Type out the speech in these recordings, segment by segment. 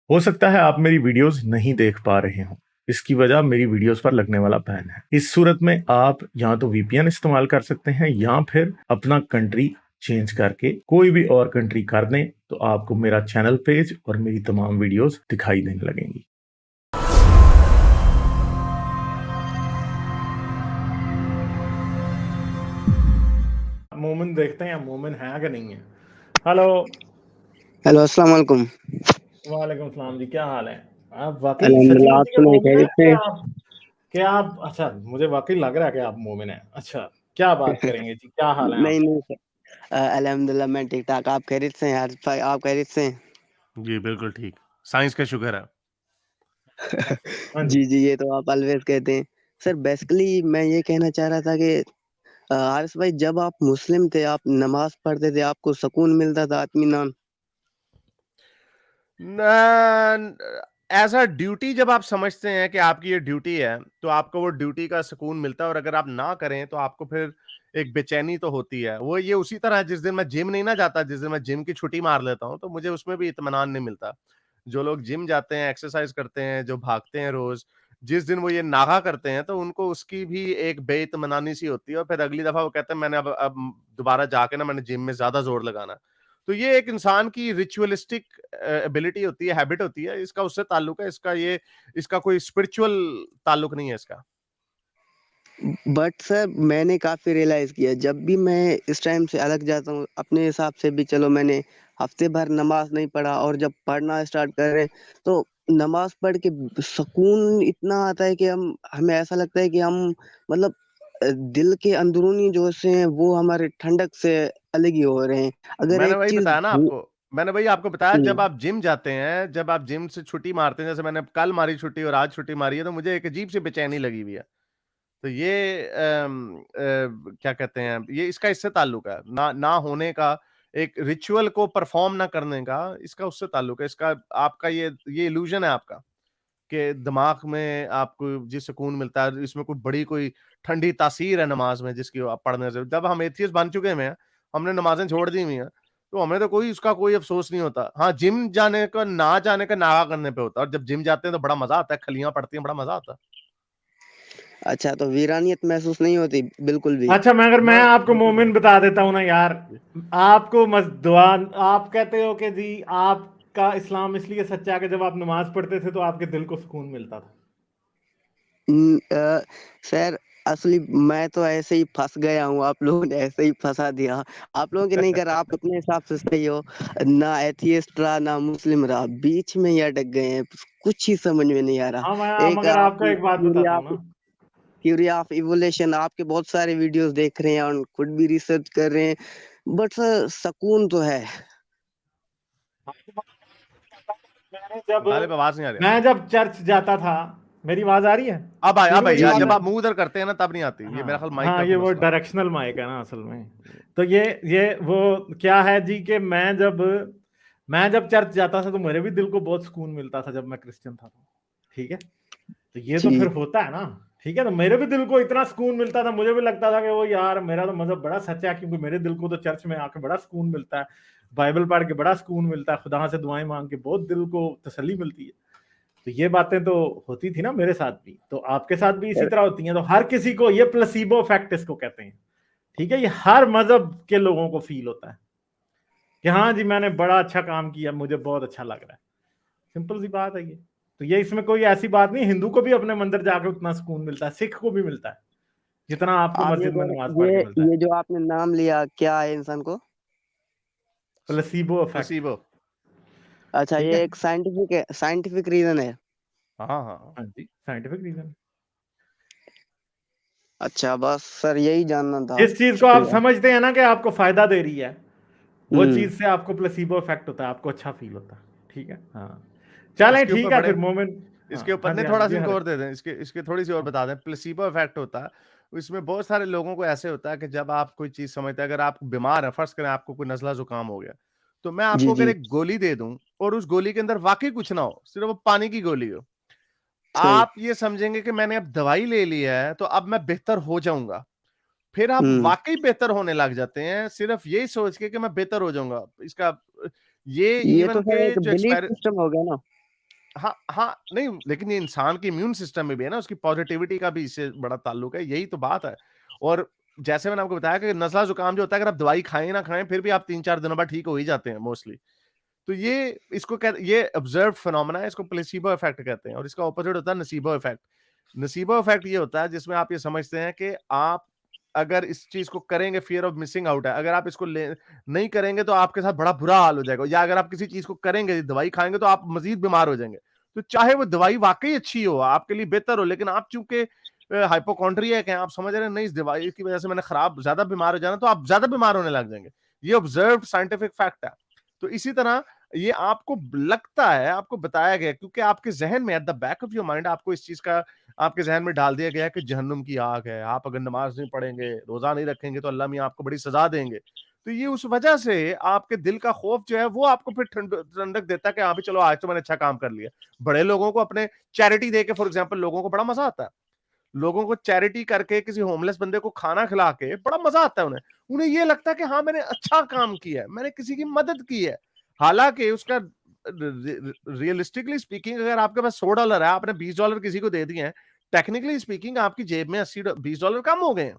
हो सकता है आप मेरी वीडियोस नहीं देख पा रहे हों। इसकी वजह मेरी वीडियोस पर लगने वाला बैन है। इस सूरत में आप या तो वीपीएन इस्तेमाल कर सकते हैं या फिर अपना कंट्री चेंज करके कोई भी और कंट्री कर दें, तो आपको मेरा चैनल पेज और मेरी तमाम वीडियोस दिखाई देने लगेंगी। मोमिन देखते हैं मोमिन है कि नहीं है। हेलो। हेलो, अस्सलाम वालेकुम। वालेकुम सलाम जी, क्या हाल है? आप वाकई सच्ची अल्हम्दुलिल्लाह, आप मुच्ची के सुनाइए, मोमिन हैं खैरियत से? कि आप अच्छा, मुझे वाकई लग रहा है कि आप मोमिन हैं। अच्छा, क्या बात करेंगे जी, क्या हाल है नहीं, आपके? नहीं सर। अल्हम्दुलिल्लाह मैं ठीक-ठाक। आप खैरियत से हैं यार? आप खैरियत से हैं? जी, बिल्कुल ठीक। साइंस का शुक्र है। हाँ जी। जी, जी, ये तो आप ऑलवेज़ कहते हैं। सर बेसिकली मैं ये कहना चाह रहा था कि हारिस भाई, जब आप मुस्लिम थे, आप नमाज़ पढ़ते थे, आपको सुकून मिलता था, इत्मीनान? न एज़ अ ड्यूटी जब आप समझते हैं कि आपकी ये ड्यूटी है, तो आपको वो ड्यूटी का सुकून मिलता है और अगर आप ना करें, तो आपको फिर एक बेचैनी तो होती है। वो ये उसी तरह है जिस दिन मैं जिम नहीं ना जाता, जिस दिन मैं जिम की छुट्टी मार लेता हूँ, तो मुझे उसमें भी इत्मीनान नहीं मिलता। जो लोग जिम जाते हैं, एक्सरसाइज़ करते हैं, जो भागते हैं रोज़, जिस दिन वो ये नागा करते हैं, तो उनको उसकी भी एक बेइत्मीनानी सी होती है और फिर अगली दफ़ा वो कहते हैं मैंने अब दोबारा जाके ना मैंने जिम में ज़्यादा ज़ोर लगाना है। तो ये एक इंसान की रिचुअलिस्टिक एबिलिटी होती है, हैबिट होती है, इसका उससे ताल्लुक है, इसका कोई स्पिरिचुअल ताल्लुक नहीं है इसका। बट सर मैंने काफ़ी रियलाइज़ किया, जब भी मैं इस टाइम से अलग जाता हूँ, अपने हिसाब से भी चलो मैंने हफ्ते भर नमाज़ नहीं पढ़ा और जब पढ़ना स्टार्ट करें, तो नमाज़ पढ़ के सुकून इतना आता है कि हमें ऐसा लगता है कि हम मतलब दिल के अंदरूनी जो से हैं, वो हमारे ठंडक से अलग ही हो रहे हैं। अगर मैंने एक वही चीज़ बताया ना आपको, मैंने वही आपको बताया जब हुँ, आप जिम जाते हैं, जब आप जिम से छुट्टी मारते हैं, जैसे मैंने कल मारी छुट्टी और आज छुट्टी मारी है, तो मुझे एक अजीब-सी बेचैनी लगी हुई है। तो ये क्या कहते हैं, ये इसका इससे ताल्लुक है, ना ना होने का, एक रिचुअल को परफ़ॉर्म ना करने का, इसका उससे ताल्लुक है। इसका आपका ये इल्यूज़न है आपका। के दिमाग में आपको जी सुकून मिलता है, इसमें कोई ठंडी तासीर है नमाज़ में जिसकी आप पढ़ने से जब हम एथियस्ट बन चुके हुए हैं, हमने नमाज़ें छोड़ दी हुई हैं, तो हमें तो कोई अफ़सोस नहीं होता। हाँ, जिम जाने का ना जाने का नागा करने पे होता है और जब जिम जाते हैं तो बड़ा मज़ा आता है, खलियाँ पड़ती हैं, बड़ा मज़ा आता है। अच्छा तो वीरानियत महसूस नहीं होती बिल्कुल भी? अच्छा, मैं ब आपको बिल्कुल भी मोमिन नहीं। बता देता हूँ ना यार। जी। आपको दुआ, आप कहते हो कि जी आपका इस्लाम इसलिए सच्चा है कि जब आप नमाज पढ़ते थे तो आपके दिल को सुकून मिलता था। सर असली मैं तो ऐसे ही फँस गया हूँ, आप लोगों ने ऐसे ही फँसा दिया। आप लोगों के नहीं करा, आप अपने हिसाब से सही हो, ना एथियस्ट रहा, ना मुस्लिम रहा, बीच में ही अटक गए हैं, कुछ ही समझ में नहीं आ रहा। हाँ, मैं एक मगर आप आपको एक बात थ्योरी बताता हूँ ऑफ ना। थ्योरी ऑफ इवोल्यूशन आपके बहुत सारे वीडियोज़ देख रहे हैं और खुद भी रिसर्च कर रहे हैं, बट सर सुकून तो है। मैंने जब गालिब आवाज़ नहीं आ रही मैं आपकी। जब चर्च जाता था, मेरी आवाज आ रही है? अब क्योंकि आई मेरी जी, यार जी। जब आदत, आप मुँह उधर करते हैं ना तब नहीं आती। ये मेरा ख़्याल हाँ माइक हाँ, का ये कोई वो मसला है। डायरेक्शनल माइक है ना असल में। तो ये वो क्या है जी कि मैं जब चर्च जाता था तो मेरे भी दिल को बहुत सुकून मिलता था जब मैं क्रिश्चियन था तो। ठीक है, तो ये तो फिर जी, होता है ना। ठीक है, तो मेरे भी दिल को इतना सुकून मिलता था, मुझे भी लगता था कि वो यार मेरा तो मजहब बड़ा सच्चा है, क्योंकि मेरे दिल को तो चर्च में आके बड़ा सुकून मिलता है, बाइबल पढ़ के बड़ा सुकून मिलता है, खुदा से दुआएं मांग के बहुत दिल को तसल्ली मिलती है। तो ये बातें तो होती थी ना मेरे साथ भी, तो आपके साथ भी इसी सर तरह होती हैं। तो हर किसी को ये प्लेसिबो इफेक्ट इसको कहते हैं। ठीक है, ये हर मजहब के लोगों को फील होता है कि हाँ जी मैंने बड़ा अच्छा काम किया, मुझे बहुत अच्छा लग रहा है। सिंपल सी बात है ये। तो ये इसमें कोई ऐसी बात नहीं, हिंदू को भी अपने मंदिर जाके उतना सुकून मिलता है, सिख को भी मिलता है जितना आपको आप ये मस्जिद में कह नमाज रहे पढ़ के ये मिलता है। ये जो आपने नाम लिया क्या है इंसान को? Placebo effect. प्लेसिबो। अच्छा, ठीक ये है। एक साइंटिफिक रीज़न है। हाँ, हाँ, हाँ। हाँ जी, साइंटिफिक रीजन। अच्छा, बस सर यही जानना था। जिस चीज को आप शुक्रिया। समझते हैं ना कि आपको फायदा दे रही है, वो हुँ। चीज से आपको प्लेसिबो इफेक्ट होता है, आपको अच्छा फील होता है। ठीक है, हाँ। चलें इसके ऊपर ठीक है बड़े फिर मोमिन। हाँ इसके ऊपर हाँ जी नहीं हाँ जी थोड़ा-सा जी इनको हर। और दे दें, इसके थोड़ी सी और हाँ बता दें, प्लेसिबो इफेक्ट होता है। इसमें बहुत सारे लोगों को ऐसे होता है कि जब आप कोई चीज़ समझते हैं, अगर आप बीमार हैं, फ़र्ज़ करें आपको कोई नज़ला ज़ुकाम हो गया, तो मैं जी, आपको अगर जी। एक गोली दे दूँ और उस गोली के अंदर वाक़ई कुछ ना हो, सिर्फ़ वो पानी की गोली हो, सही। आप ये समझेंगे कि मैंने अब दवाई ले ली है, तो अब मैं बेहतर हो जाऊँगा। फिर आप हुँ। वाक़ई बेहतर होने लग जाते हैं, सिर्फ़ यही सोच के कि मैं बेहतर हो जाऊँगा। ये ये तो इवन सर के एक जो बिलीफ एक्सपेरि सिस्टम हो गया ना। हाँ, हाँ, नहीं लेकिन ये इंसान के इम्यून सिस्टम में भी है ना, उसकी पॉजिटिविटी का भी इससे बड़ा ताल्लुक है, यही तो बात है। और जैसे मैंने आपको बताया कि नज़ला ज़ुकाम जो होता है, अगर आप दवाई खाएँ ना खाएँ, फिर भी आप 3-4 दिनों बाद ठीक हो ही जाते हैं मोस्टली। तो ये ऑब्जर्व्ड फिनोमेना है, इसको प्लेसिबो इफेक्ट कहते हैं और इसका ऑपोजिट होता है नसीबो इफेक्ट। नसीबो इफेक्ट ये होता है जिसमें आप ये समझते हैं कि आप अगर इस चीज़ को करेंगे, फियर ऑफ मिसिंग आउट है, अगर आप इसको नहीं करेंगे तो आपके साथ बड़ा बुरा हाल हो जाएगा, या अगर आप किसी चीज़ को करेंगे, दवाई खाएँगे तो आप मज़ीद बीमार हो जाएँगे। तो चाहे वो दवाई वाक़ई अच्छी हो, आपके लिए बेहतर हो, लेकिन आप चूँकि हाइपोकॉन्ड्रियक हैं, आप समझ रहे हैं नहीं इस दवाई की वज़ह से मैंने ज़्यादा बीमार हो जाना, तो आप ज़्यादा बीमार होने लग जाएँगे। ये ऑब्जर्व्ड साइंटिफिक फैक्ट है। तो इसी तरह ये आपको लगता है, आपको बताया गया क्योंकि आपके ज़हन में at the back of your mind आपको इस चीज़ का आपके ज़हन में डाल दिया गया है कि जहन्नुम की आग है, आप अगर नमाज़ नहीं पढ़ेंगे, रोज़ा नहीं रखेंगे तो अल्लाह मियाँ आपको बड़ी सज़ा देंगे। तो ये उस वजह से आपके दिल का खौफ जो है वो आपको फिर ठंडक देता है कि हाँ भाई चलो आज तो मैंने अच्छा काम कर लिया। बड़े लोगों को अपने चैरिटी दे के फॉर एग्ज़ाम्पल लोगों को बड़ा मज़ा आता है। लोगों को चैरिटी करके किसी होमलेस बंदे को खाना खिला के बड़ा मज़ा आता है उन्हें। उन्हें ये लगता है कि हाँ मैंने अच्छा काम किया है, मैंने किसी की मदद की है। हालाँकि उसका रियलिस्टिकली स्पीकिंग अगर आपके पास $100 है, आपने $20 किसी को दे दिए हैं, टेक्निकली स्पीकिंग आपकी जेब में $20 कम हो गए हैं।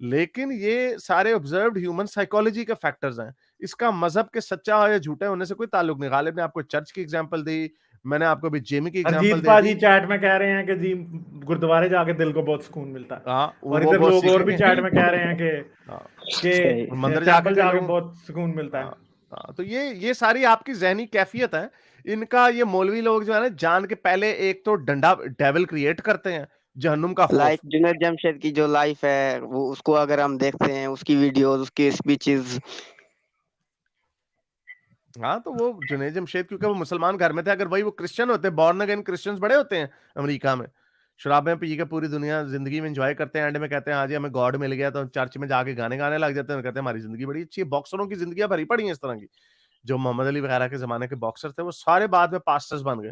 लेकिन ये सारे ऑब्जर्व्ड ह्यूमन साइकोलॉजी के फैक्टर्स हैं। इसका मज़हब के सच्चा या झूठा होने से कोई ताल्लुक नहीं। गालिब ने आपको चर्च की एग्ज़ाम्पल दी, मैंने आपको अभी जिम की एग्ज़ाम्पल अजीत दे पाजी दी। चैट में कह रहे हैं कि जी गुरुद्वारे जाके दिल को बहुत सुकून मिलता है, हाँ, और वो इधर बहुत लोग और भी सीखेंगे। चैट में कह रहे हैं हाँ, सही। कि मंदिर टेंपल जाके जाके बहुत सुकून मिलता है। हाँ, हाँ, तो ये सारी आपकी ज़हनी कैफ़ियत है। इनका ये मौलवी लोग जो है ना जान के पहले एक तो डंडा डेविल क्रिएट करते हैं, जहन्नुम का खौफ। लाइक जुनैद जमशेद की जो लाइफ है वो उसको अगर हम देखते हैं, उसकी वीडियोस, उसकी स्पीचेस, हाँ, तो वो जुनैद जमशेद क्योंकि वो मुसलमान घर में थे, अगर वही वो क्रिश्चियन होते, बॉर्न अगेन क्रिश्चियंस बड़े होते हैं अमेरिका में। शराबें पी के पूरी दुनिया ज़िंदगी में एन्जॉय करते हैं, एंड में कहते हैं हाँ जी हमें गॉड मिल गया, तो चर्च में जाके गाने गाने लग जाते हैं और कहते हैं हमारी ज़िंदगी बड़ी अच्छी है। बॉक्सरों की ज़िंदगियाँ भरी पड़ी हैं इस तरह की। जो मोहम्मद अली वगैरह के ज़माने के बॉक्सर थे, वो सारे बाद में पास्टर्स बन गए।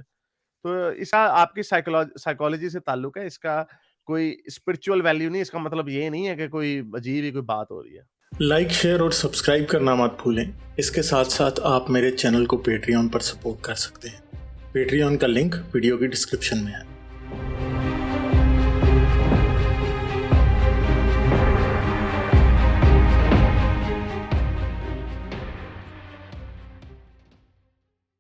तो इसका आपकी साइकोलॉजी से ताल्लुक है, इसका कोई स्पिरिचुअल वैल्यू नहीं, इसका मतलब ये नहीं है कि कोई अजीब ही कोई बात हो रही है। लाइक, शेयर और सब्सक्राइब करना मत भूलें। इसके साथ साथ आप मेरे चैनल को पेट्रियन पर सपोर्ट कर सकते हैं। पेट्रियन का लिंक वीडियो की डिस्क्रिप्शन में है।